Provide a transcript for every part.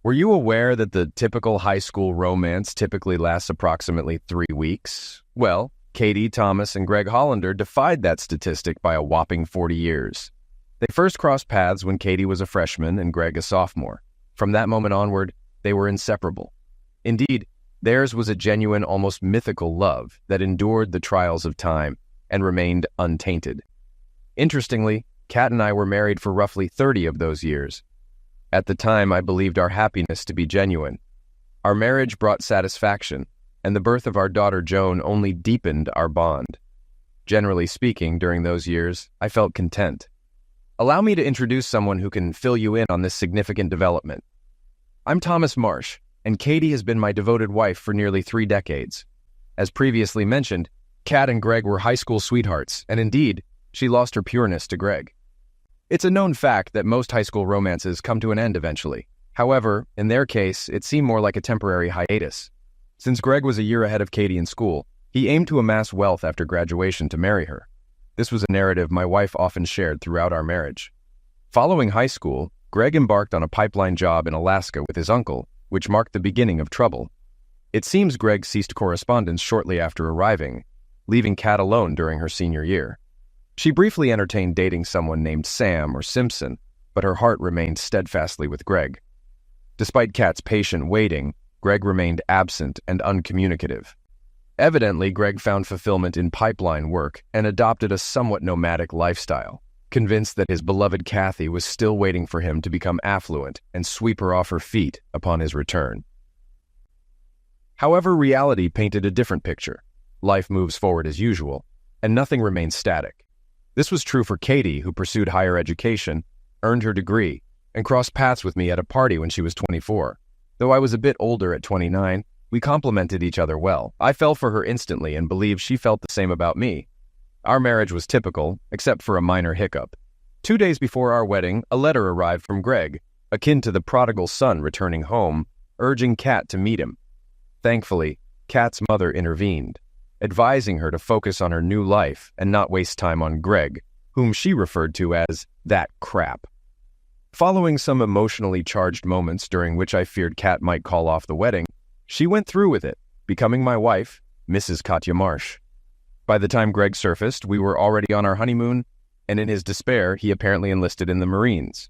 Were you aware that the typical high school romance typically lasts approximately 3 weeks? Well, Katie Thomas and Greg Hollander defied that statistic by a whopping 40 years. They first crossed paths when Katie was a freshman and Greg a sophomore. From that moment onward, they were inseparable. Indeed, theirs was a genuine, almost mythical love that endured the trials of time and remained untainted. Interestingly, Kat and I were married for roughly 30 of those years. At the time, I believed our happiness to be genuine. Our marriage brought satisfaction, and the birth of our daughter Joan only deepened our bond. Generally speaking, during those years, I felt content. Allow me to introduce someone who can fill you in on this significant development. I'm Thomas Marsh, and Katie has been my devoted wife for nearly 3 decades. As previously mentioned, Kat and Greg were high school sweethearts, and indeed, she lost her pureness to Greg. It's a known fact that most high school romances come to an end eventually. However, in their case, it seemed more like a temporary hiatus. Since Greg was a year ahead of Katie in school, he aimed to amass wealth after graduation to marry her. This was a narrative my wife often shared throughout our marriage. Following high school, Greg embarked on a pipeline job in Alaska with his uncle, which marked the beginning of trouble. It seems Greg ceased correspondence shortly after arriving, leaving Kat alone during her senior year. She briefly entertained dating someone named Sam or Simpson, but her heart remained steadfastly with Greg. Despite Kat's patient waiting, Greg remained absent and uncommunicative. Evidently, Greg found fulfillment in pipeline work and adopted a somewhat nomadic lifestyle, convinced that his beloved Kathy was still waiting for him to become affluent and sweep her off her feet upon his return. However, reality painted a different picture. Life moves forward as usual, and nothing remains static. This was true for Katie, who pursued higher education, earned her degree, and crossed paths with me at a party when she was 24. Though I was a bit older at 29, we complemented each other well. I fell for her instantly and believed she felt the same about me. Our marriage was typical, except for a minor hiccup. 2 days before our wedding, a letter arrived from Greg, akin to the prodigal son returning home, urging Kat to meet him. Thankfully, Kat's mother intervened, advising her to focus on her new life and not waste time on Greg, whom she referred to as that crap. Following some emotionally charged moments during which I feared Kat might call off the wedding, she went through with it, becoming my wife, Mrs. Katya Marsh. By the time Greg surfaced, we were already on our honeymoon, and in his despair, he apparently enlisted in the Marines.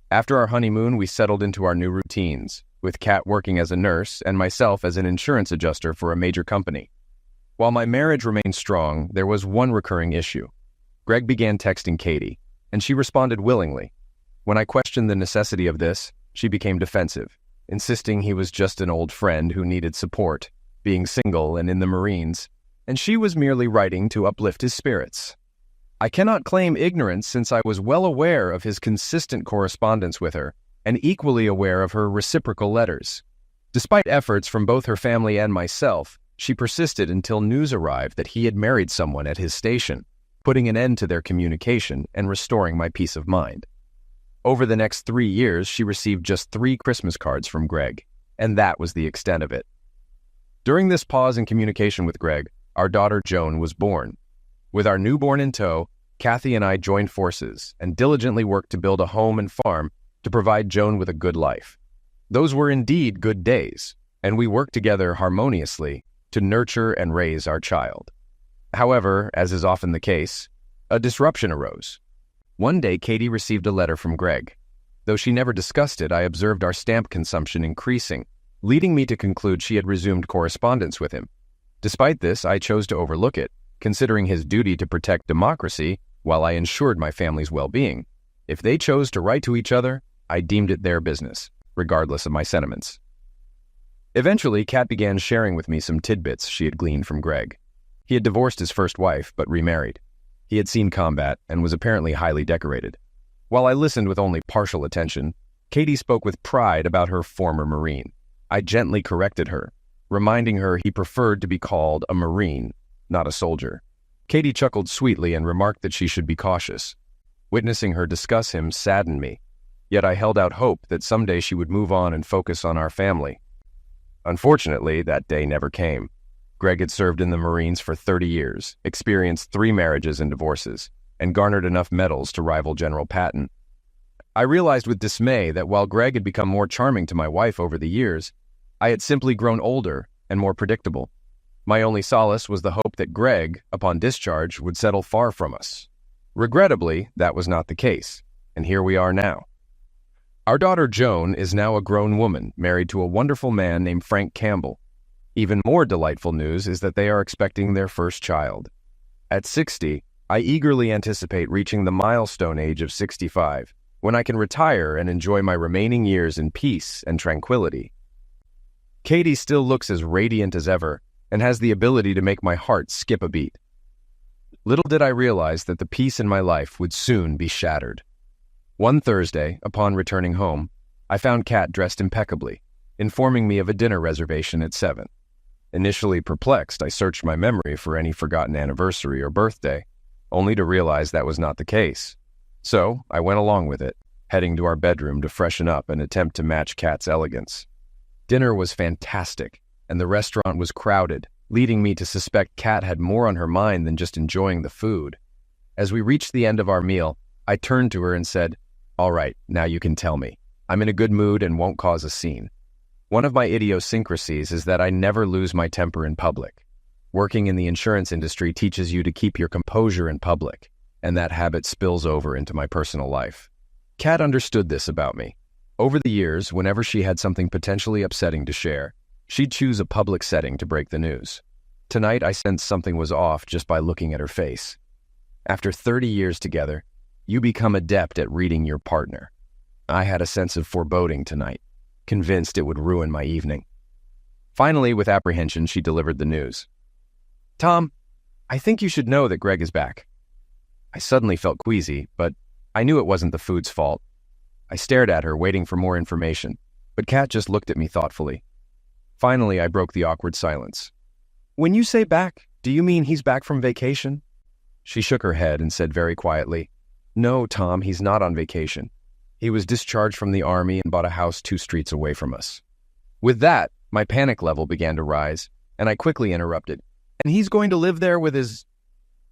After our honeymoon, we settled into our new routines, with Kat working as a nurse and myself as an insurance adjuster for a major company. While my marriage remained strong, there was one recurring issue. Greg began texting Katie, and she responded willingly. When I questioned the necessity of this, she became defensive, insisting he was just an old friend who needed support, being single and in the Marines, and she was merely writing to uplift his spirits. I cannot claim ignorance since I was well aware of his consistent correspondence with her and equally aware of her reciprocal letters. Despite efforts from both her family and myself, she persisted until news arrived that he had married someone at his station, putting an end to their communication and restoring my peace of mind. Over the next 3 years, she received just 3 Christmas cards from Greg, and that was the extent of it. During this pause in communication with Greg, our daughter Joan was born. With our newborn in tow, Kathy and I joined forces and diligently worked to build a home and farm to provide Joan with a good life. Those were indeed good days, and we worked together harmoniously to nurture and raise our child. However, as is often the case, a disruption arose. One day, Katie received a letter from Greg. Though she never discussed it, I observed our stamp consumption increasing, leading me to conclude she had resumed correspondence with him. Despite this, I chose to overlook it, considering his duty to protect democracy while I ensured my family's well-being. If they chose to write to each other, I deemed it their business, regardless of my sentiments. Eventually, Kat began sharing with me some tidbits she had gleaned from Greg. He had divorced his first wife, but remarried. He had seen combat and was apparently highly decorated. While I listened with only partial attention, Katie spoke with pride about her former Marine. I gently corrected her, reminding her he preferred to be called a Marine, not a soldier. Katie chuckled sweetly and remarked that she should be cautious. Witnessing her discuss him saddened me, yet I held out hope that someday she would move on and focus on our family. Unfortunately, that day never came. Greg had served in the Marines for 30 years, experienced 3 marriages and divorces, and garnered enough medals to rival General Patton. I realized with dismay that while Greg had become more charming to my wife over the years, I had simply grown older and more predictable. My only solace was the hope that Greg, upon discharge, would settle far from us. Regrettably, that was not the case, and here we are now. Our daughter Joan is now a grown woman, married to a wonderful man named Frank Campbell. Even more delightful news is that they are expecting their first child. At 60, I eagerly anticipate reaching the milestone age of 65, when I can retire and enjoy my remaining years in peace and tranquility. Katie still looks as radiant as ever and has the ability to make my heart skip a beat. Little did I realize that the peace in my life would soon be shattered. One Thursday, upon returning home, I found Kat dressed impeccably, informing me of a dinner reservation at 7. Initially perplexed, I searched my memory for any forgotten anniversary or birthday, only to realize that was not the case. So I went along with it, heading to our bedroom to freshen up and attempt to match Kat's elegance. Dinner was fantastic, and the restaurant was crowded, leading me to suspect Kat had more on her mind than just enjoying the food. As we reached the end of our meal, I turned to her and said, "All right, now you can tell me. I'm in a good mood and won't cause a scene. One of my idiosyncrasies is that I never lose my temper in public. Working in the insurance industry teaches you to keep your composure in public, and that habit spills over into my personal life." Kat understood this about me. Over the years, whenever she had something potentially upsetting to share, she'd choose a public setting to break the news. Tonight, I sensed something was off just by looking at her face. After 30 years together, you become adept at reading your partner. I had a sense of foreboding tonight, convinced it would ruin my evening. Finally, with apprehension, she delivered the news. "Tom, I think you should know that Greg is back." I suddenly felt queasy, but I knew it wasn't the food's fault. I stared at her, waiting for more information, but Kat just looked at me thoughtfully. Finally, I broke the awkward silence. "When you say back, do you mean he's back from vacation?" She shook her head and said very quietly, "No, Tom, he's not on vacation. He was discharged from the army and bought a house 2 streets away from us." With that, my panic level began to rise, and I quickly interrupted. "And he's going to live there with his,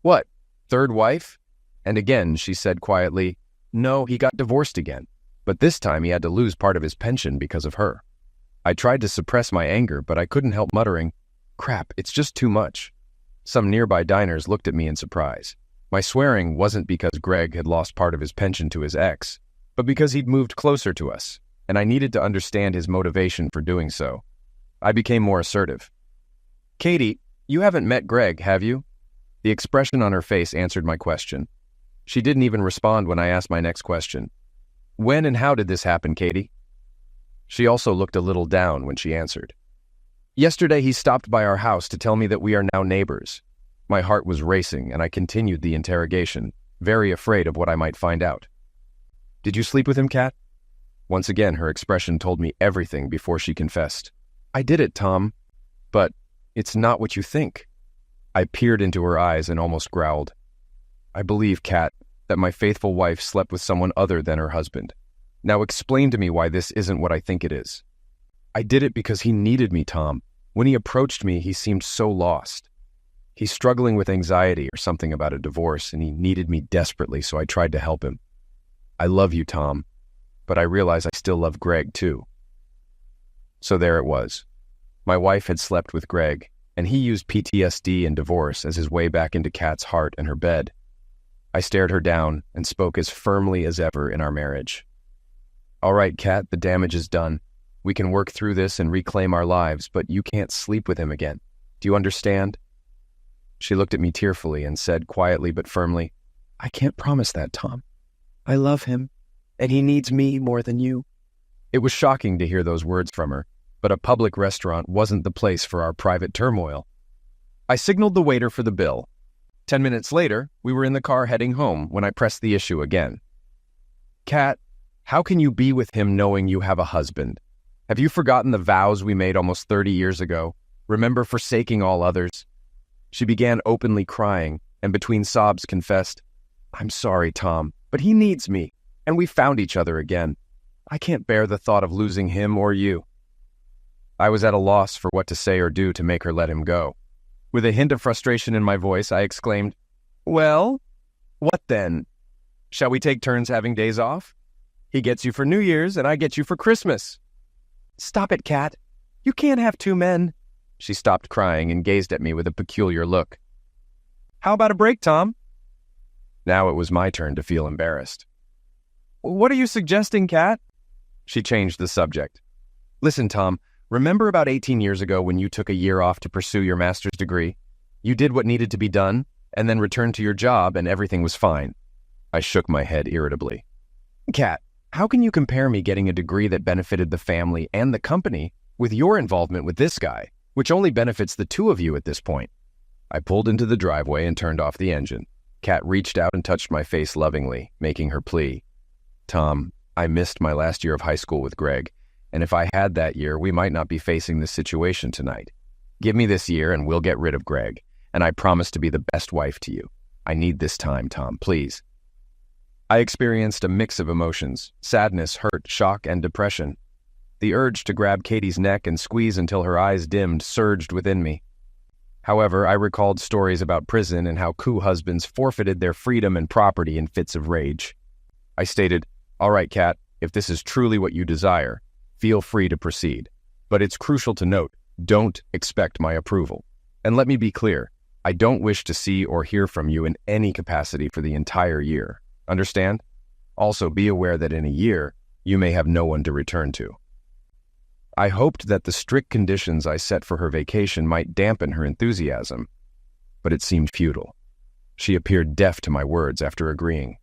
what, third wife?" And again, she said quietly, "No, he got divorced again, but this time he had to lose part of his pension because of her." I tried to suppress my anger, but I couldn't help muttering, "Crap, it's just too much." Some nearby diners looked at me in surprise. My swearing wasn't because Greg had lost part of his pension to his ex, but because he'd moved closer to us, and I needed to understand his motivation for doing so. I became more assertive. "Katie, you haven't met Greg, have you?" The expression on her face answered my question. She didn't even respond when I asked my next question. "When and how did this happen, Katie?" She also looked a little down when she answered. "Yesterday he stopped by our house to tell me that we are now neighbors." My heart was racing, and I continued the interrogation, very afraid of what I might find out. "Did you sleep with him, Kat?" Once again, her expression told me everything before she confessed. "I did it, Tom, but it's not what you think." I peered into her eyes and almost growled. "I believe, Kat, that my faithful wife slept with someone other than her husband. Now explain to me why this isn't what I think it is." "I did it because he needed me, Tom. When he approached me, he seemed so lost. He's struggling with anxiety or something about a divorce, and he needed me desperately, so I tried to help him. I love you, Tom, but I realize I still love Greg, too." So there it was. My wife had slept with Greg, and he used PTSD and divorce as his way back into Kat's heart and her bed. I stared her down and spoke as firmly as ever in our marriage. "All right, Kat, the damage is done. We can work through this and reclaim our lives, but you can't sleep with him again. Do you understand?" She looked at me tearfully and said quietly but firmly, "I can't promise that, Tom. I love him, and he needs me more than you." It was shocking to hear those words from her, but a public restaurant wasn't the place for our private turmoil. I signaled the waiter for the bill. 10 minutes later, we were in the car heading home when I pressed the issue again. "Kat, how can you be with him knowing you have a husband? Have you forgotten the vows we made almost 30 years ago? Remember forsaking all others?" She began openly crying, and between sobs confessed, "I'm sorry, Tom, but he needs me, and we found each other again. I can't bear the thought of losing him or you." I was at a loss for what to say or do to make her let him go. With a hint of frustration in my voice, I exclaimed, "Well, what then? Shall we take turns having days off?" He gets you for New Year's and I get you for Christmas. Stop it, Kat. You can't have two men. She stopped crying and gazed at me with a peculiar look. How about a break, Tom? Now it was my turn to feel embarrassed. What are you suggesting, Kat? She changed the subject. Listen, Tom, remember about 18 years ago when you took a year off to pursue your master's degree? You did what needed to be done, and then returned to your job and everything was fine. I shook my head irritably. Kat, how can you compare me getting a degree that benefited the family and the company with your involvement with this guy, which only benefits the two of you at this point? I pulled into the driveway and turned off the engine. Kat reached out and touched my face lovingly, making her plea. Tom, I missed my last year of high school with Greg, and if I had that year, we might not be facing this situation tonight. Give me this year and we'll get rid of Greg, and I promise to be the best wife to you. I need this time, Tom, please. I experienced a mix of emotions: sadness, hurt, shock, and depression. The urge to grab Katie's neck and squeeze until her eyes dimmed surged within me. However, I recalled stories about prison and how coup husbands forfeited their freedom and property in fits of rage. I stated, all right, Kat, if this is truly what you desire, feel free to proceed. But it's crucial to note, don't expect my approval. And let me be clear, I don't wish to see or hear from you in any capacity for the entire year. Understand? Also, be aware that in a year, you may have no one to return to. I hoped that the strict conditions I set for her vacation might dampen her enthusiasm, but it seemed futile. She appeared deaf to my words after agreeing.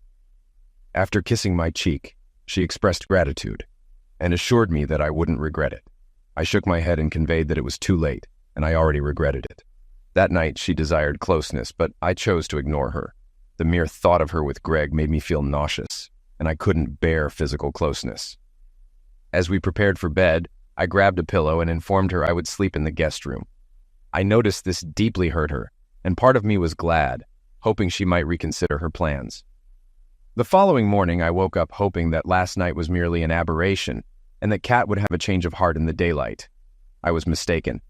After kissing my cheek, she expressed gratitude and assured me that I wouldn't regret it. I shook my head and conveyed that it was too late, and I already regretted it. That night, she desired closeness, but I chose to ignore her. The mere thought of her with Greg made me feel nauseous, and I couldn't bear physical closeness. As we prepared for bed, I grabbed a pillow and informed her I would sleep in the guest room. I noticed this deeply hurt her, and part of me was glad, hoping she might reconsider her plans. The following morning, I woke up hoping that last night was merely an aberration and that Kat would have a change of heart in the daylight. I was mistaken.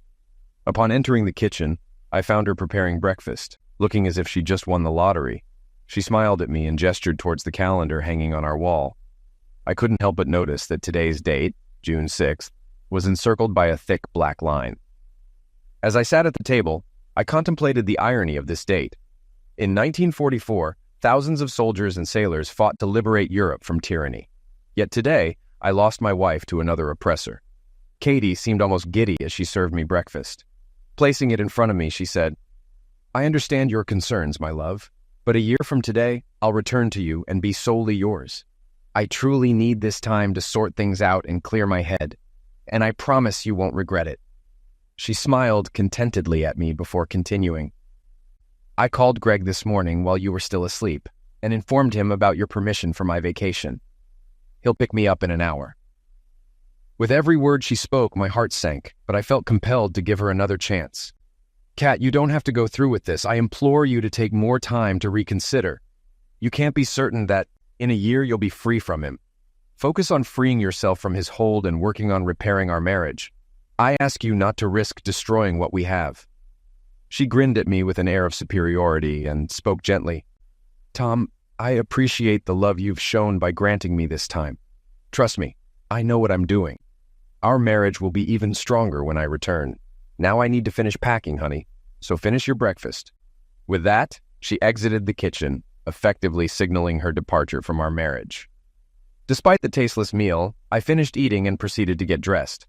Upon entering the kitchen, I found her preparing breakfast, looking as if she just won the lottery. She smiled at me and gestured towards the calendar hanging on our wall. I couldn't help but notice that today's date, June 6th, was encircled by a thick black line. As I sat at the table, I contemplated the irony of this date. In 1944, thousands of soldiers and sailors fought to liberate Europe from tyranny. Yet today, I lost my wife to another oppressor. Katie seemed almost giddy as she served me breakfast. Placing it in front of me, she said, I understand your concerns, my love, but a year from today, I'll return to you and be solely yours. I truly need this time to sort things out and clear my head, and I promise you won't regret it. She smiled contentedly at me before continuing. I called Greg this morning while you were still asleep and informed him about your permission for my vacation. He'll pick me up in an hour. With every word she spoke, my heart sank, but I felt compelled to give her another chance. Kat, you don't have to go through with this. I implore you to take more time to reconsider. You can't be certain that in a year you'll be free from him. Focus on freeing yourself from his hold and working on repairing our marriage. I ask you not to risk destroying what we have. She grinned at me with an air of superiority and spoke gently. Tom, I appreciate the love you've shown by granting me this time. Trust me, I know what I'm doing. Our marriage will be even stronger when I return. Now I need to finish packing, honey, so finish your breakfast. With that, she exited the kitchen, effectively signaling her departure from our marriage. Despite the tasteless meal, I finished eating and proceeded to get dressed.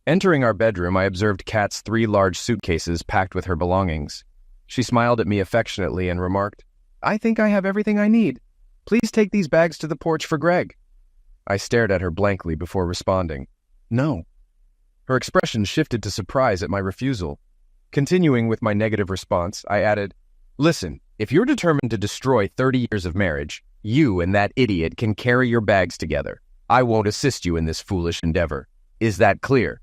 Entering our bedroom, I observed Kat's 3 large suitcases packed with her belongings. She smiled at me affectionately and remarked, I think I have everything I need. Please take these bags to the porch for Greg. I stared at her blankly before responding, No. Her expression shifted to surprise at my refusal. Continuing with my negative response, I added, Listen, if you're determined to destroy 30 years of marriage, you and that idiot can carry your bags together. I won't assist you in this foolish endeavor. Is that clear?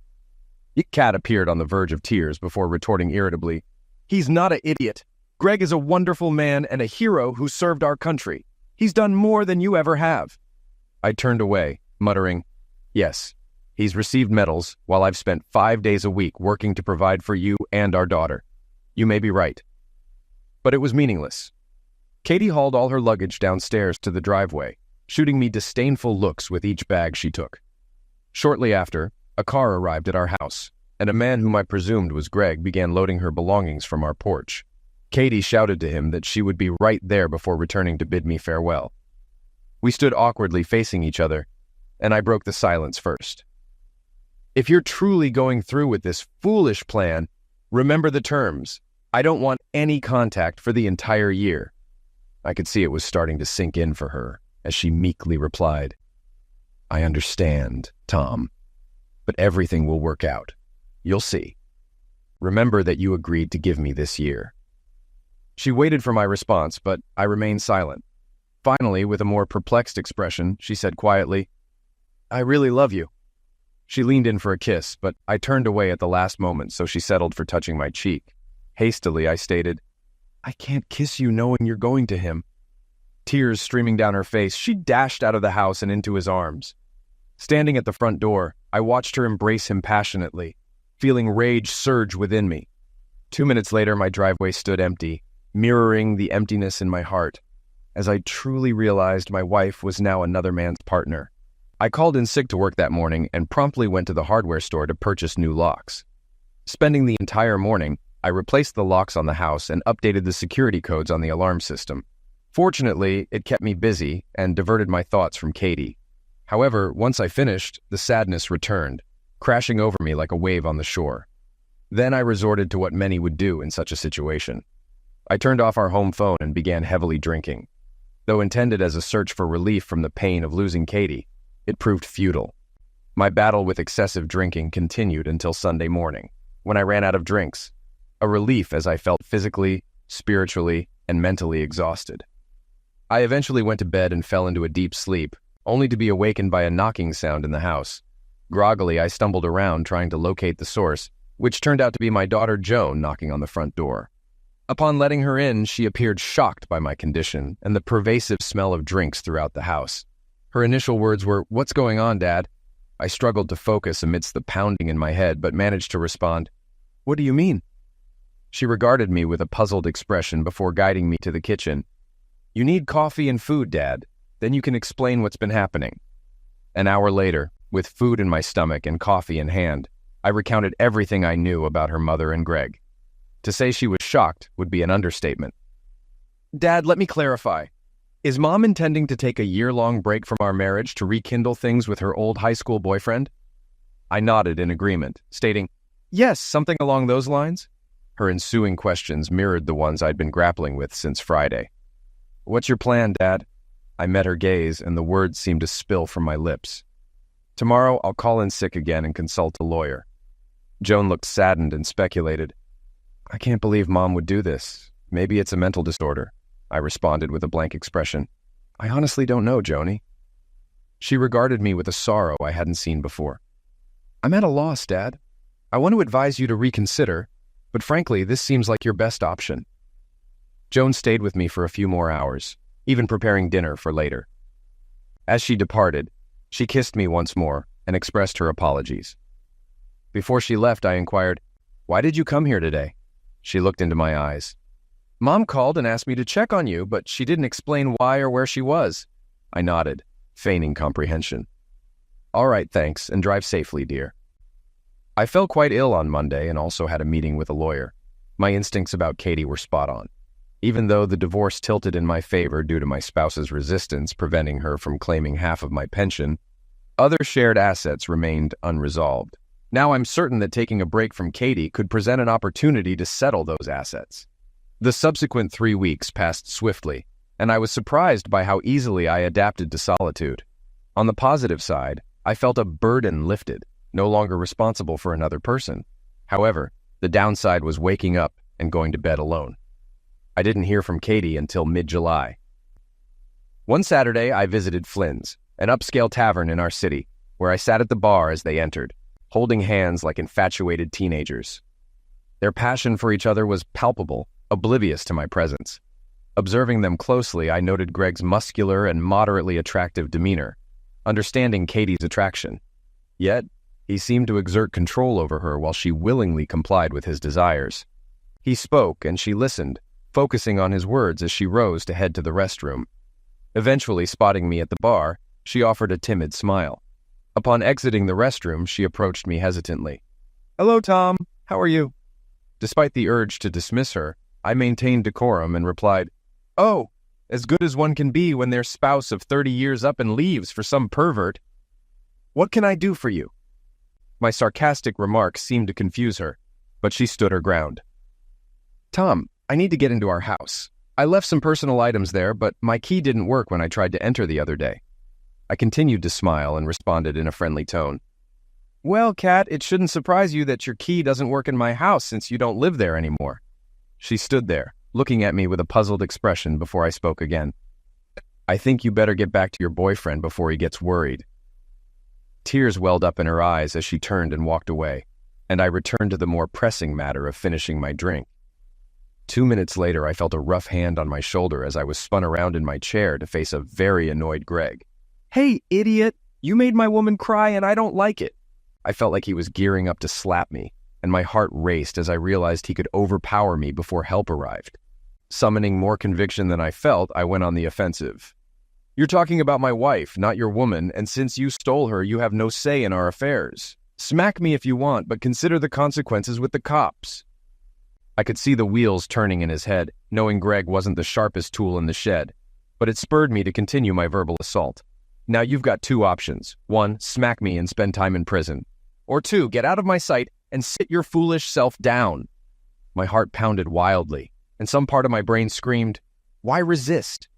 Kat appeared on the verge of tears before retorting irritably, He's not an idiot. Greg is a wonderful man and a hero who served our country. He's done more than you ever have. I turned away, muttering, Yes, he's received medals while I've spent 5 days a week working to provide for you and our daughter. You may be right. But it was meaningless. Katie hauled all her luggage downstairs to the driveway. shooting me disdainful looks with each bag she took. Shortly after, a car arrived at our house, and a man whom I presumed was Greg began loading her belongings from our porch. Katie shouted to him that she would be right there before returning to bid me farewell. We stood awkwardly facing each other, and I broke the silence first. "If you're truly going through with this foolish plan, remember the terms. I don't want any contact for the entire year." I could see it was starting to sink in for her, as she meekly replied, "I understand, Tom, but everything will work out. You'll see. Remember that you agreed to give me this year." She waited for my response, but I remained silent. Finally, with a more perplexed expression, she said quietly, "I really love you." She leaned in for a kiss, but I turned away at the last moment, so she settled for touching my cheek. Hastily, I stated, "I can't kiss you knowing you're going to him." Tears streaming down her face, she dashed out of the house and into his arms. Standing at the front door, I watched her embrace him passionately, feeling rage surge within me. 2 minutes later, my driveway stood empty, mirroring the emptiness in my heart, as I truly realized my wife was now another man's partner. I called in sick to work that morning and promptly went to the hardware store to purchase new locks. Spending the entire morning, I replaced the locks on the house and updated the security codes on the alarm system. Fortunately, it kept me busy and diverted my thoughts from Katie. However, once I finished, the sadness returned, crashing over me like a wave on the shore. Then I resorted to what many would do in such a situation. I turned off our home phone and began heavily drinking. Though intended as a search for relief from the pain of losing Katie, it proved futile. My battle with excessive drinking continued until Sunday morning, when I ran out of drinks, a relief as I felt physically, spiritually, and mentally exhausted. I eventually went to bed and fell into a deep sleep, only to be awakened by a knocking sound in the house. Groggily, I stumbled around trying to locate the source, which turned out to be my daughter Joan knocking on the front door. Upon letting her in, she appeared shocked by my condition and the pervasive smell of drinks throughout the house. Her initial words were, "What's going on, Dad?" I struggled to focus amidst the pounding in my head, but managed to respond, "What do you mean?" She regarded me with a puzzled expression before guiding me to the kitchen. "You need coffee and food, Dad. Then you can explain what's been happening." An hour later, with food in my stomach and coffee in hand, I recounted everything I knew about her mother and Greg. To say she was shocked would be an understatement. "Dad, let me clarify. Is Mom intending to take a year-long break from our marriage to rekindle things with her old high school boyfriend?" I nodded in agreement, stating, "Yes, something along those lines." Her ensuing questions mirrored the ones I'd been grappling with since Friday. "What's your plan, Dad?" I met her gaze, and the words seemed to spill from my lips. "Tomorrow, I'll call in sick again and consult a lawyer." Joan looked saddened and speculated, "I can't believe Mom would do this. Maybe it's a mental disorder." I responded with a blank expression. "I honestly don't know, Joni." She regarded me with a sorrow I hadn't seen before. "I'm at a loss, Dad. I want to advise you to reconsider, but frankly, this seems like your best option." Joan stayed with me for a few more hours, even preparing dinner for later. As she departed, she kissed me once more and expressed her apologies. Before she left, I inquired, "Why did you come here today?" She looked into my eyes. "Mom called and asked me to check on you, but she didn't explain why or where she was." I nodded, feigning comprehension. "All right, thanks, and drive safely, dear." I felt quite ill on Monday and also had a meeting with a lawyer. My instincts about Katie were spot on. Even though the divorce tilted in my favor due to my spouse's resistance preventing her from claiming half of my pension, other shared assets remained unresolved. Now I'm certain that taking a break from Katie could present an opportunity to settle those assets. The subsequent 3 weeks passed swiftly, and I was surprised by how easily I adapted to solitude. On the positive side, I felt a burden lifted, no longer responsible for another person. However, the downside was waking up and going to bed alone. I didn't hear from Katie until mid-July. One Saturday, I visited Flynn's, an upscale tavern in our city, where I sat at the bar as they entered, holding hands like infatuated teenagers. Their passion for each other was palpable, oblivious to my presence. Observing them closely, I noted Greg's muscular and moderately attractive demeanor, understanding Katie's attraction. Yet, he seemed to exert control over her while she willingly complied with his desires. He spoke, and she listened, focusing on his words as she rose to head to the restroom. Eventually, spotting me at the bar, she offered a timid smile. Upon exiting the restroom, she approached me hesitantly. "Hello, Tom. How are you?" Despite the urge to dismiss her, I maintained decorum and replied, "Oh, as good as one can be when their spouse of 30 years up and leaves for some pervert. What can I do for you?" My sarcastic remarks seemed to confuse her, but she stood her ground. "Tom, I need to get into our house. I left some personal items there, but my key didn't work when I tried to enter the other day." I continued to smile and responded in a friendly tone. "Well, Kat, it shouldn't surprise you that your key doesn't work in my house since you don't live there anymore." She stood there, looking at me with a puzzled expression before I spoke again. "I think you better get back to your boyfriend before he gets worried." Tears welled up in her eyes as she turned and walked away, and I returned to the more pressing matter of finishing my drink. 2 minutes later, I felt a rough hand on my shoulder as I was spun around in my chair to face a very annoyed Greg. "Hey, idiot! You made my woman cry and I don't like it." I felt like he was gearing up to slap me, and my heart raced as I realized he could overpower me before help arrived. Summoning more conviction than I felt, I went on the offensive. "You're talking about my wife, not your woman, and since you stole her, you have no say in our affairs. Smack me if you want, but consider the consequences with the cops." I could see the wheels turning in his head, knowing Greg wasn't the sharpest tool in the shed, but it spurred me to continue my verbal assault. "Now you've got two options. 1, smack me and spend time in prison. Or 2, get out of my sight and sit your foolish self down." My heart pounded wildly, and some part of my brain screamed, "Why resist?"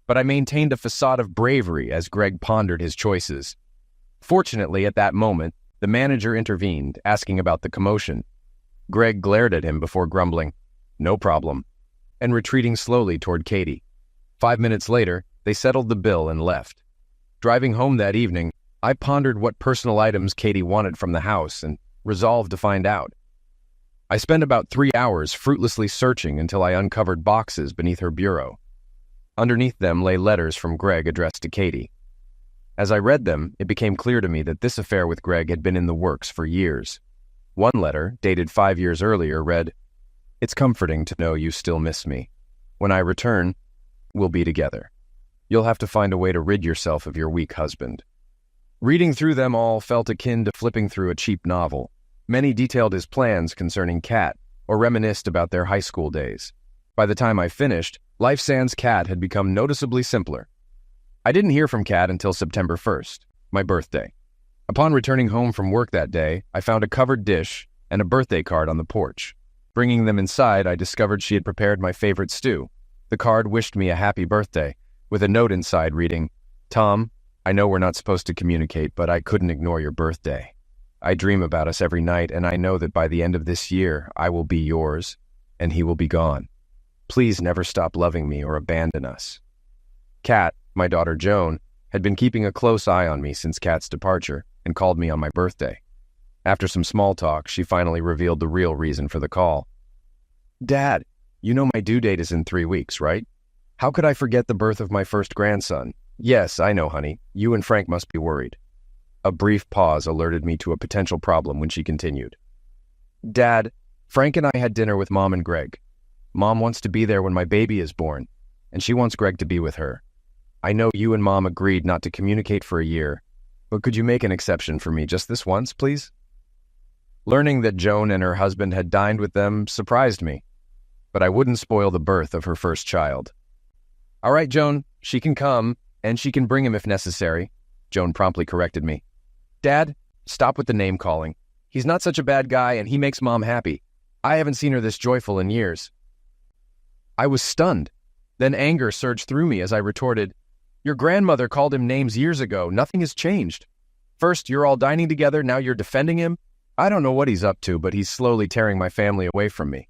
But I maintained a facade of bravery as Greg pondered his choices. Fortunately, at that moment, the manager intervened, asking about the commotion. Greg glared at him before grumbling, "No problem," and retreating slowly toward Katie. 5 minutes later, they settled the bill and left. Driving home that evening, I pondered what personal items Katie wanted from the house and resolved to find out. I spent about 3 hours fruitlessly searching until I uncovered boxes beneath her bureau. Underneath them lay letters from Greg addressed to Katie. As I read them, it became clear to me that this affair with Greg had been in the works for years. One letter, dated 5 years earlier, read, "It's comforting to know you still miss me. When I return, we'll be together. You'll have to find a way to rid yourself of your weak husband." Reading through them all felt akin to flipping through a cheap novel. Many detailed his plans concerning Kat, or reminisced about their high school days. By the time I finished, life sans Kat had become noticeably simpler. I didn't hear from Kat until September 1st, my birthday. Upon returning home from work that day, I found a covered dish and a birthday card on the porch. Bringing them inside, I discovered she had prepared my favorite stew. The card wished me a happy birthday, with a note inside reading, "Tom, I know we're not supposed to communicate, but I couldn't ignore your birthday. I dream about us every night, and I know that by the end of this year, I will be yours, and he will be gone. Please never stop loving me or abandon us." Kat, my daughter Joan, had been keeping a close eye on me since Kat's departure, and called me on my birthday. After some small talk, she finally revealed the real reason for the call. "Dad, you know my due date is in 3 weeks, right? How could I forget the birth of my first grandson? Yes, I know, honey. You and Frank must be worried." A brief pause alerted me to a potential problem when she continued. "Dad, Frank and I had dinner with Mom and Greg. Mom wants to be there when my baby is born, and she wants Greg to be with her. I know you and Mom agreed not to communicate for a year, but could you make an exception for me just this once, please?" Learning that Joan and her husband had dined with them surprised me, but I wouldn't spoil the birth of her first child. "All right, Joan, she can come, and she can bring him if necessary," Joan promptly corrected me. "Dad, stop with the name-calling. He's not such a bad guy, and he makes Mom happy. I haven't seen her this joyful in years." I was stunned. Then anger surged through me as I retorted, "Your grandmother called him names years ago. Nothing has changed. First, you're all dining together, now you're defending him. I don't know what he's up to, but he's slowly tearing my family away from me.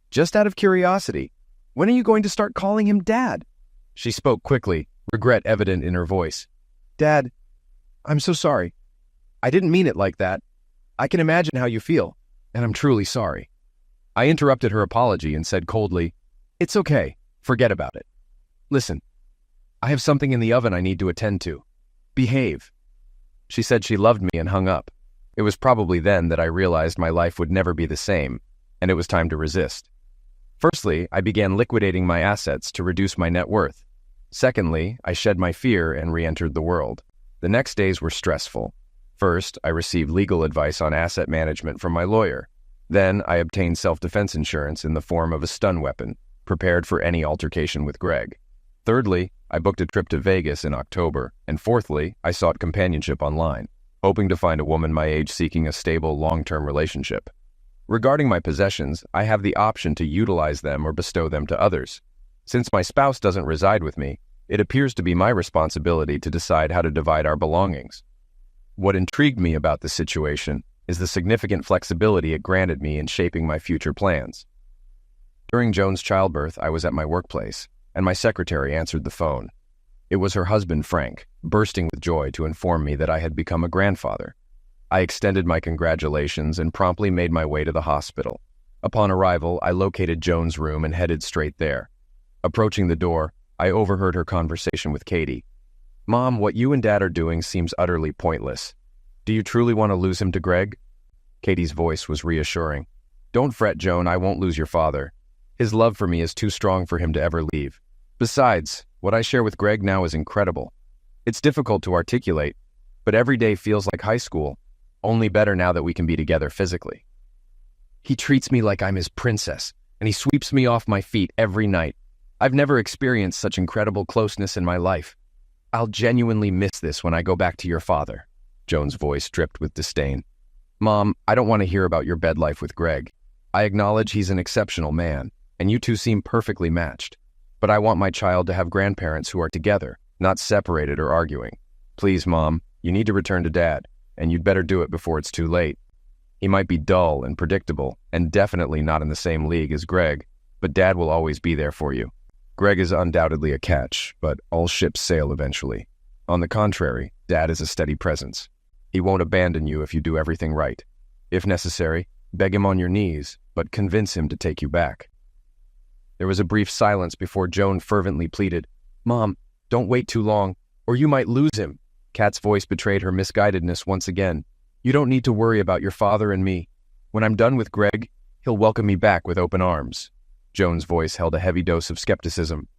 Just out of curiosity, when are you going to start calling him Dad?" She spoke quickly, regret evident in her voice. "Dad, I'm so sorry. I didn't mean it like that. I can imagine how you feel, and I'm truly sorry." I interrupted her apology and said coldly, "It's okay. Forget about it. Listen, I have something in the oven I need to attend to. Behave." She said she loved me and hung up. It was probably then that I realized my life would never be the same, and it was time to resist. Firstly, I began liquidating my assets to reduce my net worth. Secondly, I shed my fear and re-entered the world. The next days were stressful. First, I received legal advice on asset management from my lawyer. Then, I obtained self-defense insurance in the form of a stun weapon, prepared for any altercation with Greg. Thirdly, I booked a trip to Vegas in October. And fourthly, I sought companionship online, hoping to find a woman my age seeking a stable, long-term relationship. Regarding my possessions, I have the option to utilize them or bestow them to others. Since my spouse doesn't reside with me, it appears to be my responsibility to decide how to divide our belongings. What intrigued me about the situation is the significant flexibility it granted me in shaping my future plans. During Joan's childbirth, I was at my workplace, and my secretary answered the phone. It was her husband, Frank, bursting with joy to inform me that I had become a grandfather. I extended my congratulations and promptly made my way to the hospital. Upon arrival, I located Joan's room and headed straight there. Approaching the door, I overheard her conversation with Katie. "Mom, what you and Dad are doing seems utterly pointless. Do you truly want to lose him to Greg?" Katie's voice was reassuring. "Don't fret, Joan, I won't lose your father. His love for me is too strong for him to ever leave. Besides, what I share with Greg now is incredible. It's difficult to articulate, but every day feels like high school, only better now that we can be together physically. He treats me like I'm his princess, and he sweeps me off my feet every night. I've never experienced such incredible closeness in my life. I'll genuinely miss this when I go back to your father." Joan's voice dripped with disdain. "Mom, I don't want to hear about your bed life with Greg. I acknowledge he's an exceptional man, and you two seem perfectly matched. But I want my child to have grandparents who are together, not separated or arguing. Please, Mom, you need to return to Dad, and you'd better do it before it's too late. He might be dull and predictable, and definitely not in the same league as Greg, but Dad will always be there for you. Greg is undoubtedly a catch, but all ships sail eventually. On the contrary, Dad is a steady presence. He won't abandon you if you do everything right. If necessary, beg him on your knees, but convince him to take you back." There was a brief silence before Joan fervently pleaded, "Mom, don't wait too long, or you might lose him." Kat's voice betrayed her misguidedness once again. "You don't need to worry about your father and me. When I'm done with Greg, he'll welcome me back with open arms." Joan's voice held a heavy dose of skepticism.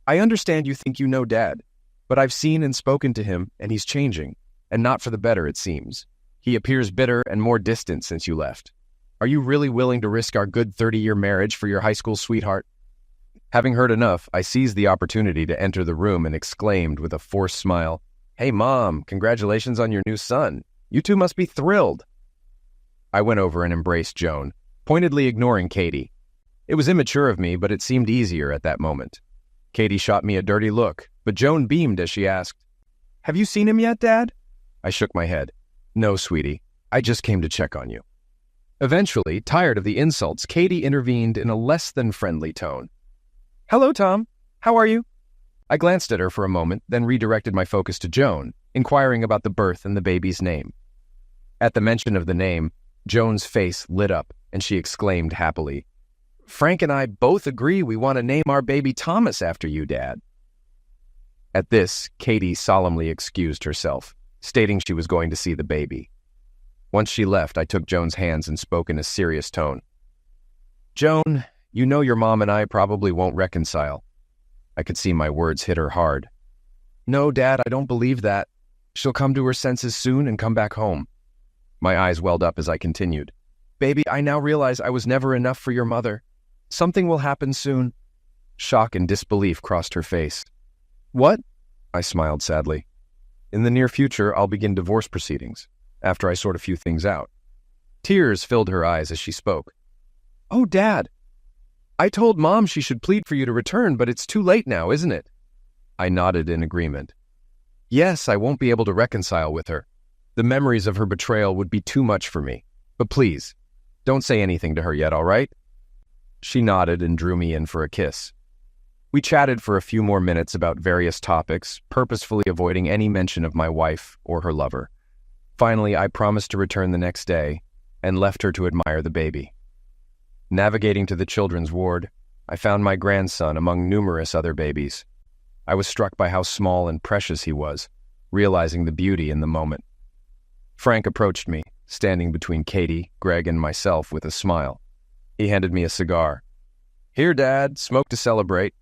"I understand you think you know Dad, but I've seen and spoken to him, and he's changing, and not for the better, it seems. He appears bitter and more distant since you left. Are you really willing to risk our good 30-year marriage for your high school sweetheart?" Having heard enough, I seized the opportunity to enter the room and exclaimed with a forced smile, "Hey, Mom, congratulations on your new son. You two must be thrilled." I went over and embraced Joan, pointedly ignoring Katie. It was immature of me, but it seemed easier at that moment. Katie shot me a dirty look, but Joan beamed as she asked, "Have you seen him yet, Dad?" I shook my head. "No, sweetie. I just came to check on you." Eventually, tired of the insults, Katie intervened in a less than friendly tone. "Hello, Tom. How are you?" I glanced at her for a moment, then redirected my focus to Joan, inquiring about the birth and the baby's name. At the mention of the name, Joan's face lit up, and she exclaimed happily, "Frank and I both agree we want to name our baby Thomas after you, Dad." At this, Katie solemnly excused herself, stating she was going to see the baby. Once she left, I took Joan's hands and spoke in a serious tone. "Joan, you know your mom and I probably won't reconcile." I could see my words hit her hard. "No, Dad, I don't believe that. She'll come to her senses soon and come back home." My eyes welled up as I continued. "Baby, I now realize I was never enough for your mother. Something will happen soon." Shock and disbelief crossed her face. "What?" I smiled sadly. "In the near future, I'll begin divorce proceedings, after I sort a few things out." Tears filled her eyes as she spoke. "Oh, Dad, I told Mom she should plead for you to return, but it's too late now, isn't it?" I nodded in agreement. "Yes, I won't be able to reconcile with her. The memories of her betrayal would be too much for me. But please, don't say anything to her yet, all right?" She nodded and drew me in for a kiss. We chatted for a few more minutes about various topics, purposefully avoiding any mention of my wife or her lover. Finally, I promised to return the next day and left her to admire the baby. Navigating to the children's ward, I found my grandson among numerous other babies. I was struck by how small and precious he was, realizing the beauty in the moment. Frank approached me, standing between Katie, Greg, and myself with a smile. He handed me a cigar. "Here, Dad, smoke to celebrate."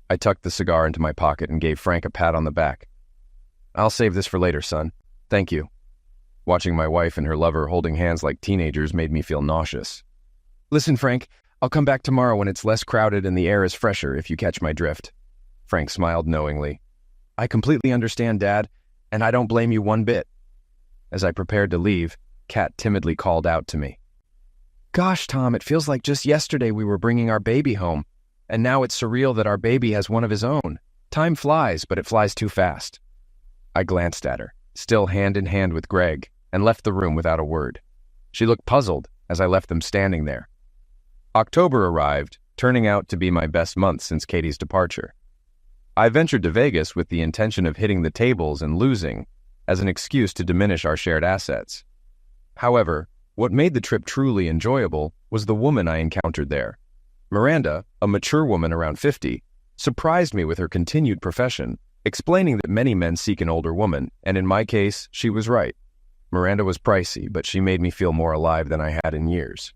I tucked the cigar into my pocket and gave Frank a pat on the back. "I'll save this for later, son. Thank you." Watching my wife and her lover holding hands like teenagers made me feel nauseous. "Listen, Frank, I'll come back tomorrow when it's less crowded and the air is fresher, if you catch my drift." Frank smiled knowingly. "I completely understand, Dad, and I don't blame you one bit." As I prepared to leave, Kat timidly called out to me. "Gosh, Tom, it feels like just yesterday we were bringing our baby home, and now it's surreal that our baby has one of his own. Time flies, but it flies too fast." I glanced at her, still hand in hand with Greg, and left the room without a word. She looked puzzled as I left them standing there. October arrived, turning out to be my best month since Katie's departure. I ventured to Vegas with the intention of hitting the tables and losing as an excuse to diminish our shared assets. However, what made the trip truly enjoyable was the woman I encountered there. Miranda, a mature woman around 50, surprised me with her continued profession, explaining that many men seek an older woman, and in my case, she was right. Miranda was pricey, but she made me feel more alive than I had in years.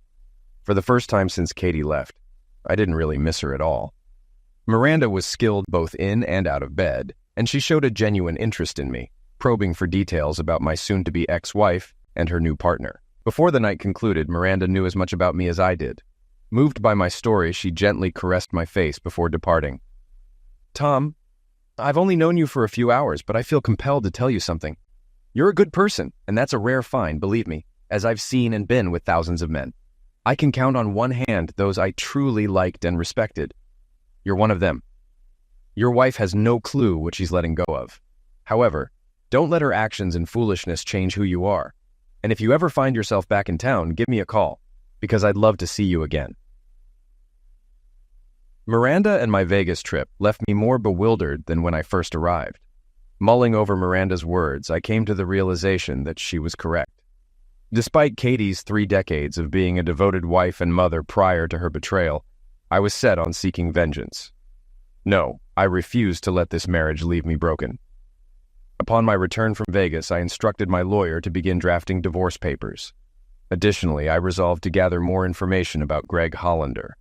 For the first time since Katie left, I didn't really miss her at all. Miranda was skilled both in and out of bed, and she showed a genuine interest in me, probing for details about my soon-to-be ex-wife and her new partner. Before the night concluded, Miranda knew as much about me as I did. Moved by my story, she gently caressed my face before departing. "Tom, I've only known you for a few hours, but I feel compelled to tell you something. You're a good person, and that's a rare find, believe me, as I've seen and been with thousands of men. I can count on one hand those I truly liked and respected. You're one of them. Your wife has no clue what she's letting go of. However, don't let her actions and foolishness change who you are. And if you ever find yourself back in town, give me a call, because I'd love to see you again." Miranda and my Vegas trip left me more bewildered than when I first arrived. Mulling over Miranda's words, I came to the realization that she was correct. Despite Katie's 3 decades of being a devoted wife and mother prior to her betrayal, I was set on seeking vengeance. No, I refused to let this marriage leave me broken. Upon my return from Vegas, I instructed my lawyer to begin drafting divorce papers. Additionally, I resolved to gather more information about Greg Hollander.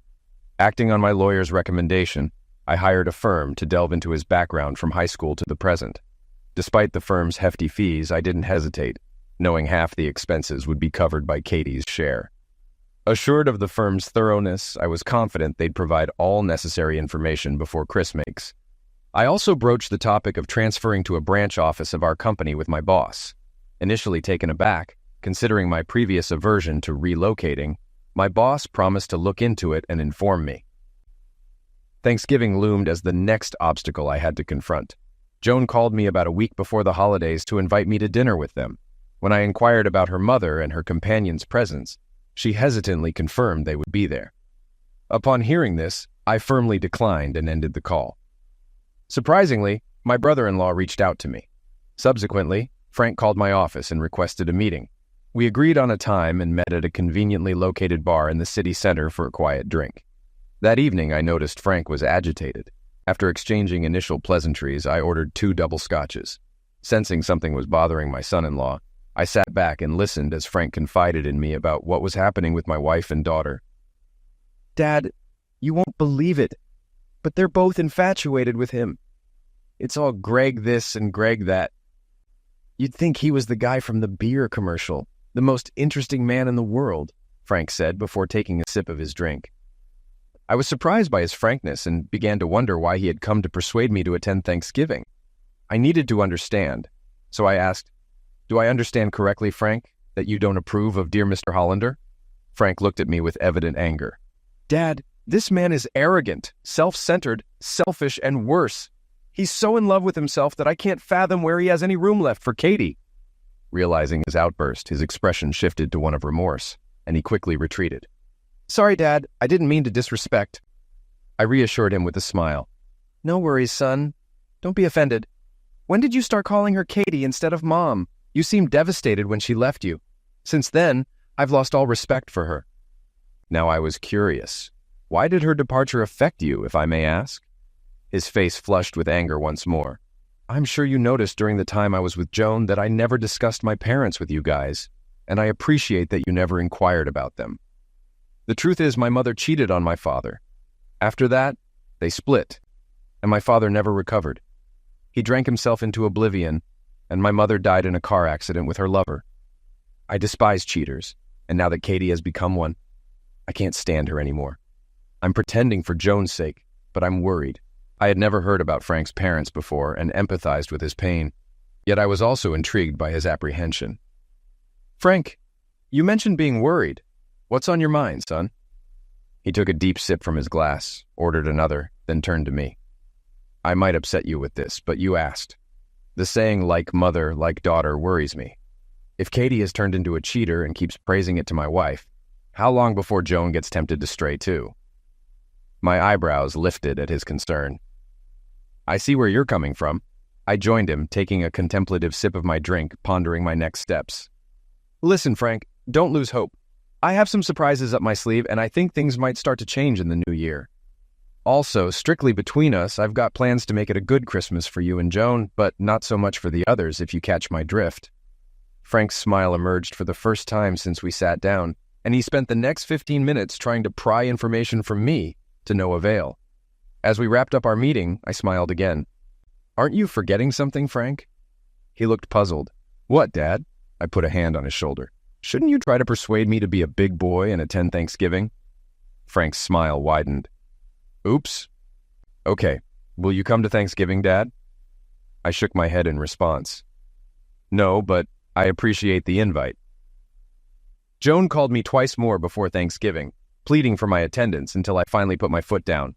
Acting on my lawyer's recommendation, I hired a firm to delve into his background from high school to the present. Despite the firm's hefty fees, I didn't hesitate, knowing half the expenses would be covered by Katie's share. Assured of the firm's thoroughness, I was confident they'd provide all necessary information before Chris makes. I also broached the topic of transferring to a branch office of our company with my boss. Initially taken aback, considering my previous aversion to relocating, my boss promised to look into it and inform me. Thanksgiving loomed as the next obstacle I had to confront. Joan called me about a week before the holidays to invite me to dinner with them. When I inquired about her mother and her companion's presence, she hesitantly confirmed they would be there. Upon hearing this, I firmly declined and ended the call. Surprisingly, my brother-in-law reached out to me. Subsequently, Frank called my office and requested a meeting. We agreed on a time and met at a conveniently located bar in the city center for a quiet drink. That evening, I noticed Frank was agitated. After exchanging initial pleasantries, I ordered 2 double scotches. Sensing something was bothering my son-in-law, I sat back and listened as Frank confided in me about what was happening with my wife and daughter. "Dad, you won't believe it, but they're both infatuated with him. It's all Greg this and Greg that. You'd think he was the guy from the beer commercial, the most interesting man in the world," Frank said before taking a sip of his drink. I was surprised by his frankness and began to wonder why he had come to persuade me to attend Thanksgiving. I needed to understand, so I asked, "Do I understand correctly, Frank, that you don't approve of dear Mr. Hollander?" Frank looked at me with evident anger. "Dad, this man is arrogant, self-centered, selfish, and worse. He's so in love with himself that I can't fathom where he has any room left for Katie." Realizing his outburst, his expression shifted to one of remorse, and he quickly retreated. "Sorry, Dad, I didn't mean to disrespect." I reassured him with a smile. "No worries, son. Don't be offended. When did you start calling her Katie instead of Mom? You seemed devastated when she left you. Since then, I've lost all respect for her." Now I was curious. Why did her departure affect you, if I may ask? His face flushed with anger once more. "I'm sure you noticed during the time I was with Joan that I never discussed my parents with you guys, and I appreciate that you never inquired about them. The truth is my mother cheated on my father. After that, they split. and my father never recovered. He drank himself into oblivion, and my mother died in a car accident with her lover. I despise cheaters, and now that Katie has become one, I can't stand her anymore. I'm pretending for Joan's sake, but I'm worried. I had never heard about Frank's parents before and empathized with his pain, yet I was also intrigued by his apprehension. "Frank, you mentioned being worried. What's on your mind, son?" He took a deep sip from his glass, ordered another, then turned to me. "I might upset you with this, but you asked. The saying, like mother, like daughter, worries me. If Katie has turned into a cheater and keeps praising it to my wife, how long before Joan gets tempted to stray too?" My eyebrows lifted at his concern. "I see where you're coming from." I joined him, taking a contemplative sip of my drink, pondering my next steps. "Listen, Frank, don't lose hope. I have some surprises up my sleeve, and I think things might start to change in the new year. Also, strictly between us, I've got plans to make it a good Christmas for you and Joan, but not so much for the others, if you catch my drift." Frank's smile emerged for the first time since we sat down, and he spent the next 15 minutes trying to pry information from me, to no avail. As we wrapped up our meeting, I smiled again. "Aren't you forgetting something, Frank?" He looked puzzled. "What, Dad?" I put a hand on his shoulder. "Shouldn't you try to persuade me to be a big boy and attend Thanksgiving?" Frank's smile widened. "Oops. Okay, will you come to Thanksgiving, Dad?" I shook my head in response. "No, but I appreciate the invite." Joan called me twice more before Thanksgiving, pleading for my attendance until I finally put my foot down.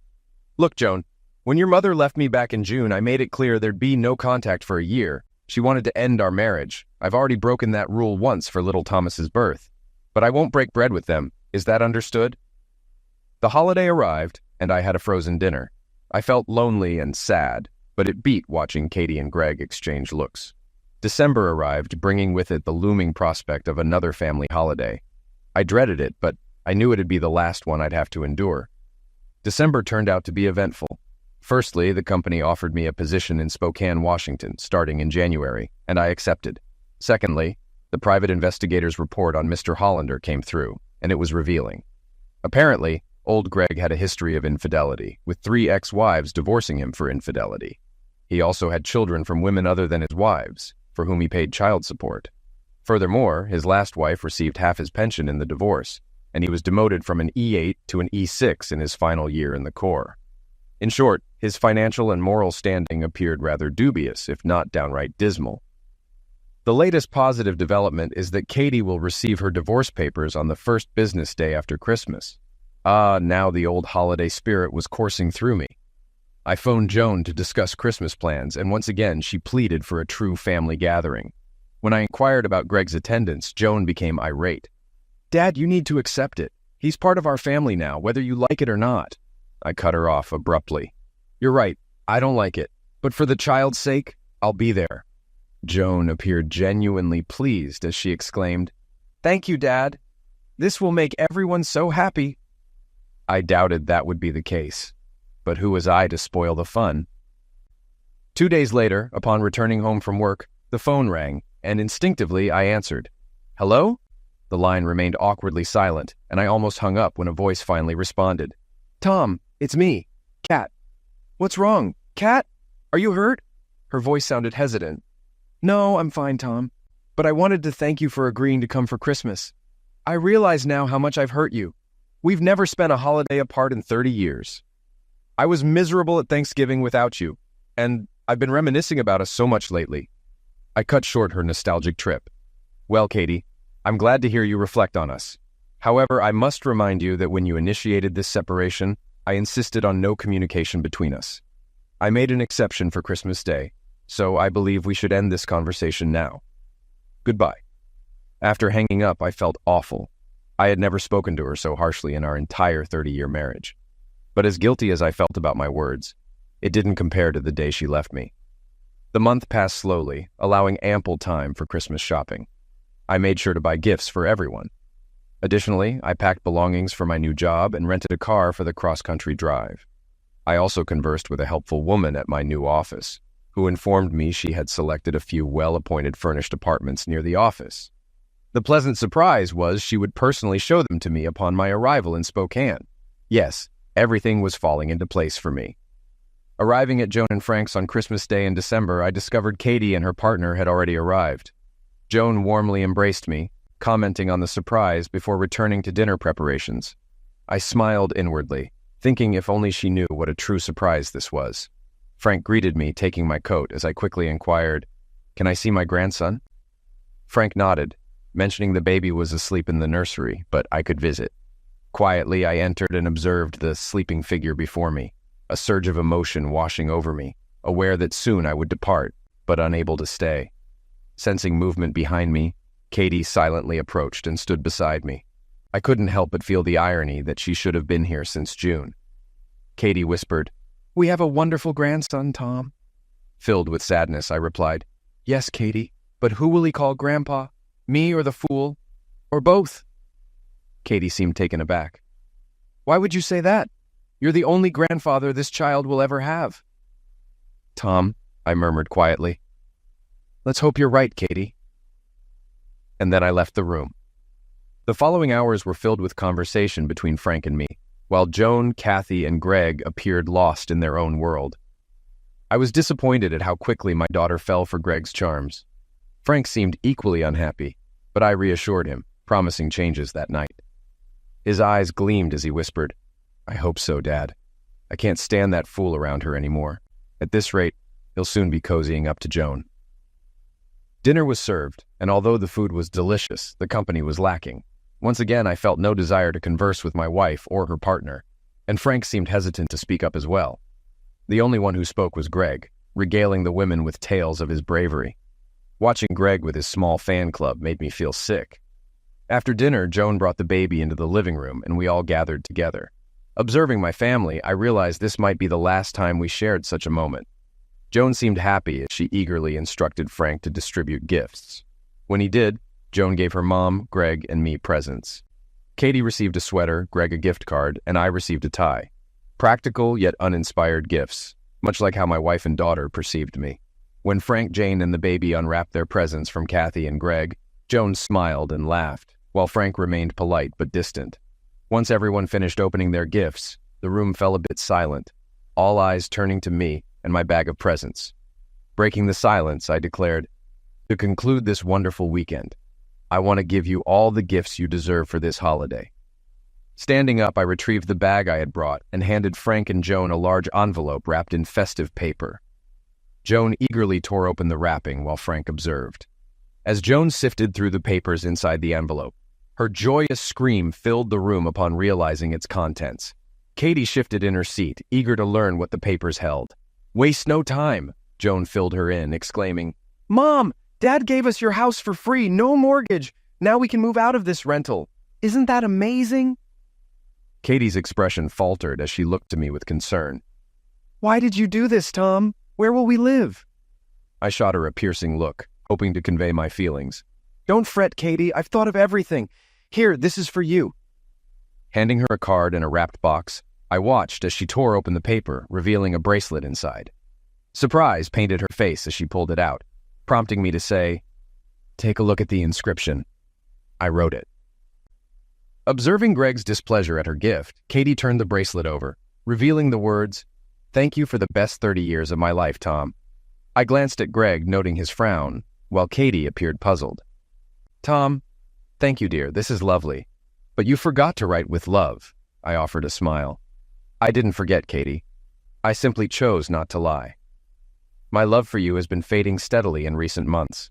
"Look, Joan, when your mother left me back in June, I made it clear there'd be no contact for a year. She wanted to end our marriage. I've already broken that rule once for little Thomas's birth. But I won't break bread with them. Is that understood?" The holiday arrived, and I had a frozen dinner. I felt lonely and sad, but it beat watching Katie and Greg exchange looks. December arrived, bringing with it the looming prospect of another family holiday. I dreaded it, but I knew it'd be the last one I'd have to endure. December turned out to be eventful. Firstly, the company offered me a position in Spokane, Washington, starting in January, and I accepted. Secondly, the private investigator's report on Mr. Hollander came through, and it was revealing. Apparently, old Greg had a history of infidelity, with 3 ex-wives divorcing him for infidelity. He also had children from women other than his wives, for whom he paid child support. Furthermore, his last wife received half his pension in the divorce, and he was demoted from an E8 to an E6 in his final year in the Corps. In short, his financial and moral standing appeared rather dubious, if not downright dismal. The latest positive development is that Katie will receive her divorce papers on the first business day after Christmas. Now the old holiday spirit was coursing through me. I phoned Joan to discuss Christmas plans, and once again she pleaded for a true family gathering. When I inquired about Greg's attendance, Joan became irate. "Dad, you need to accept it. He's part of our family now, whether you like it or not." I cut her off abruptly. "You're right, I don't like it, but for the child's sake, I'll be there." Joan appeared genuinely pleased as she exclaimed, "Thank you, Dad. This will make everyone so happy." I doubted that would be the case, but who was I to spoil the fun? 2 days later, upon returning home from work, the phone rang, and instinctively I answered. "Hello?" The line remained awkwardly silent, and I almost hung up when a voice finally responded. "Tom, it's me, Kat." "What's wrong? Kat? Are you hurt?" Her voice sounded hesitant. "No, I'm fine, Tom. But I wanted to thank you for agreeing to come for Christmas. I realize now how much I've hurt you. We've never spent a holiday apart in 30 years. I was miserable at Thanksgiving without you, and I've been reminiscing about us so much lately." I cut short her nostalgic trip. "Well, Katie, I'm glad to hear you reflect on us. However, I must remind you that when you initiated this separation, I insisted on no communication between us. I made an exception for Christmas Day, so I believe we should end this conversation now. Goodbye." After hanging up, I felt awful. I had never spoken to her so harshly in our entire 30-year marriage. But as guilty as I felt about my words, it didn't compare to the day she left me. The month passed slowly, allowing ample time for Christmas shopping. I made sure to buy gifts for everyone. Additionally, I packed belongings for my new job and rented a car for the cross-country drive. I also conversed with a helpful woman at my new office, who informed me she had selected a few well-appointed furnished apartments near the office. The pleasant surprise was she would personally show them to me upon my arrival in Spokane. Yes, everything was falling into place for me. Arriving at Joan and Frank's on Christmas Day in December, I discovered Katie and her partner had already arrived. Joan warmly embraced me, commenting on the surprise before returning to dinner preparations. I smiled inwardly, thinking if only she knew what a true surprise this was. Frank greeted me, taking my coat, as I quickly inquired, "Can I see my grandson?" Frank nodded, mentioning the baby was asleep in the nursery, but I could visit. Quietly, I entered and observed the sleeping figure before me, a surge of emotion washing over me, aware that soon I would depart, but unable to stay. Sensing movement behind me, Katie silently approached and stood beside me. I couldn't help but feel the irony that she should have been here since June. Katie whispered, "We have a wonderful grandson, Tom." Filled with sadness, I replied, "Yes, Katie, but who will he call Grandpa? Me or the fool? Or both?" Katie seemed taken aback. "Why would you say that? You're the only grandfather this child will ever have." "Tom," I murmured quietly. "Let's hope you're right, Katie." And then I left the room. The following hours were filled with conversation between Frank and me, while Joan, Kathy, and Greg appeared lost in their own world. I was disappointed at how quickly my daughter fell for Greg's charms. Frank seemed equally unhappy, but I reassured him, promising changes that night. His eyes gleamed as he whispered, "I hope so, Dad. I can't stand that fool around her anymore. At this rate, he'll soon be cozying up to Joan." Dinner was served, and although the food was delicious, the company was lacking. Once again, I felt no desire to converse with my wife or her partner, and Frank seemed hesitant to speak up as well. The only one who spoke was Greg, regaling the women with tales of his bravery. Watching Greg with his small fan club made me feel sick. After dinner, Joan brought the baby into the living room, and we all gathered together. Observing my family, I realized this might be the last time we shared such a moment. Joan seemed happy as she eagerly instructed Frank to distribute gifts. When he did, Joan gave her mom, Greg, and me presents. Katie received a sweater, Greg a gift card, and I received a tie. Practical yet uninspired gifts, much like how my wife and daughter perceived me. When Frank, Jane, and the baby unwrapped their presents from Kathy and Greg, Joan smiled and laughed, while Frank remained polite but distant. Once everyone finished opening their gifts, the room fell a bit silent, all eyes turning to me and my bag of presents. Breaking the silence, I declared, "To conclude this wonderful weekend, I want to give you all the gifts you deserve for this holiday." Standing up, I retrieved the bag I had brought and handed Frank and Joan a large envelope wrapped in festive paper. Joan eagerly tore open the wrapping while Frank observed. As Joan sifted through the papers inside the envelope, her joyous scream filled the room upon realizing its contents. Katie shifted in her seat, eager to learn what the papers held. "Waste no time," Joan filled her in, exclaiming, "Mom, Dad gave us your house for free, no mortgage. Now we can move out of this rental. Isn't that amazing?" Katie's expression faltered as she looked to me with concern. "Why did you do this, Tom? Where will we live?" I shot her a piercing look, hoping to convey my feelings. "Don't fret, Katie. I've thought of everything. Here, this is for you." Handing her a card in a wrapped box, I watched as she tore open the paper, revealing a bracelet inside. Surprise painted her face as she pulled it out, prompting me to say, "Take a look at the inscription." I wrote it. Observing Greg's displeasure at her gift, Katie turned the bracelet over, revealing the words, "Thank you for the best 30 years of my life, Tom." I glanced at Greg, noting his frown, while Katie appeared puzzled. "Tom, thank you, dear. This is lovely. But you forgot to write 'with love.'" I offered a smile. "I didn't forget, Katie. I simply chose not to lie. My love for you has been fading steadily in recent months.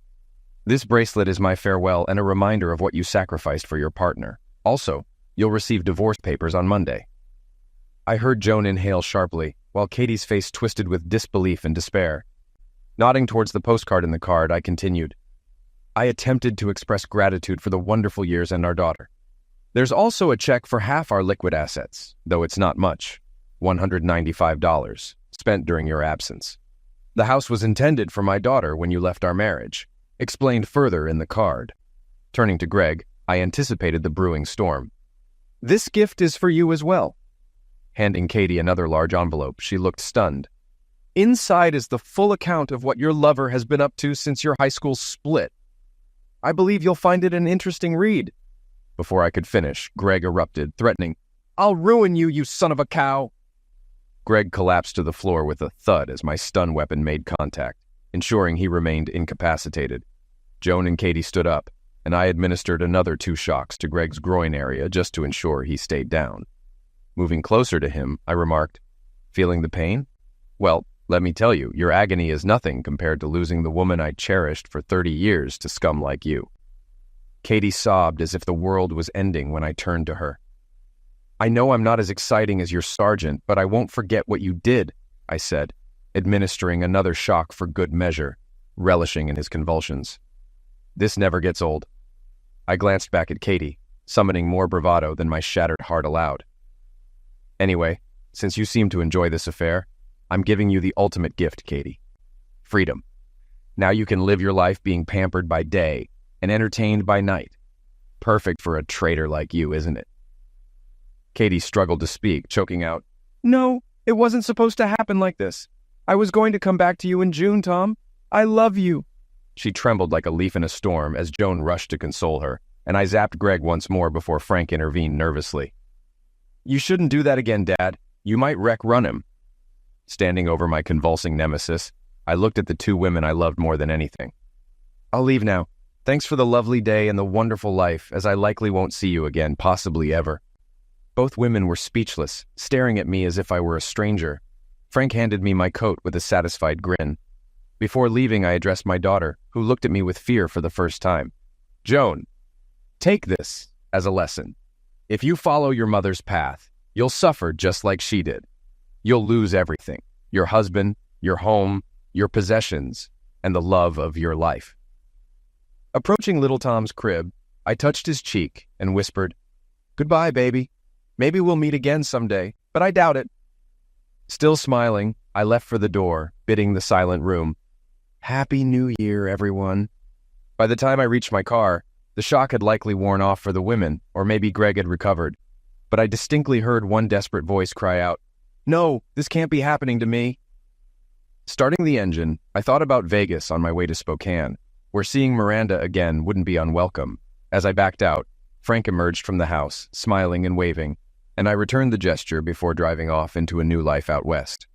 This bracelet is my farewell and a reminder of what you sacrificed for your partner. Also, you'll receive divorce papers on Monday." I heard Joan inhale sharply, while Katie's face twisted with disbelief and despair. Nodding towards the postcard in the card, I continued, "I attempted to express gratitude for the wonderful years and our daughter. There's also a check for half our liquid assets, though it's not much, $195, spent during your absence. The house was intended for my daughter when you left our marriage," explained further in the card. Turning to Greg, I anticipated the brewing storm. "This gift is for you as well." Handing Katie another large envelope, she looked stunned. "Inside is the full account of what your lover has been up to since your high school split. I believe you'll find it an interesting read." Before I could finish, Greg erupted, threatening, "I'll ruin you, you son of a cow." Greg collapsed to the floor with a thud as my stun weapon made contact, ensuring he remained incapacitated. Joan and Katie stood up, and I administered another 2 shocks to Greg's groin area just to ensure he stayed down. Moving closer to him, I remarked, "Feeling the pain? Well, let me tell you, your agony is nothing compared to losing the woman I cherished for 30 years to scum like you." Katie sobbed as if the world was ending when I turned to her. "I know I'm not as exciting as your sergeant, but I won't forget what you did," I said, administering another shock for good measure, relishing in his convulsions. "This never gets old." I glanced back at Katie, summoning more bravado than my shattered heart allowed. "Anyway, since you seem to enjoy this affair, I'm giving you the ultimate gift, Katie. Freedom. Now you can live your life being pampered by day and entertained by night. Perfect for a traitor like you, isn't it?" Katie struggled to speak, choking out, "No, it wasn't supposed to happen like this. I was going to come back to you in June, Tom. I love you." She trembled like a leaf in a storm as Joan rushed to console her, and I zapped Greg once more before Frank intervened nervously. "You shouldn't do that again, Dad. You might run him." Standing over my convulsing nemesis, I looked at the 2 women I loved more than anything. "I'll leave now. Thanks for the lovely day and the wonderful life, as I likely won't see you again, possibly ever." Both women were speechless, staring at me as if I were a stranger. Frank handed me my coat with a satisfied grin. Before leaving, I addressed my daughter, who looked at me with fear for the first time. "Joan, take this as a lesson. If you follow your mother's path, you'll suffer just like she did. You'll lose everything: your husband, your home, your possessions, and the love of your life." Approaching little Tom's crib, I touched his cheek and whispered, "Goodbye, baby. Maybe we'll meet again someday, but I doubt it." Still smiling, I left for the door, bidding the silent room, "Happy New Year, everyone." By the time I reached my car, the shock had likely worn off for the women, or maybe Greg had recovered. But I distinctly heard one desperate voice cry out, "No, this can't be happening to me." Starting the engine, I thought about Vegas on my way to Spokane, where seeing Miranda again wouldn't be unwelcome. As I backed out, Frank emerged from the house, smiling and waving, and I returned the gesture before driving off into a new life out west.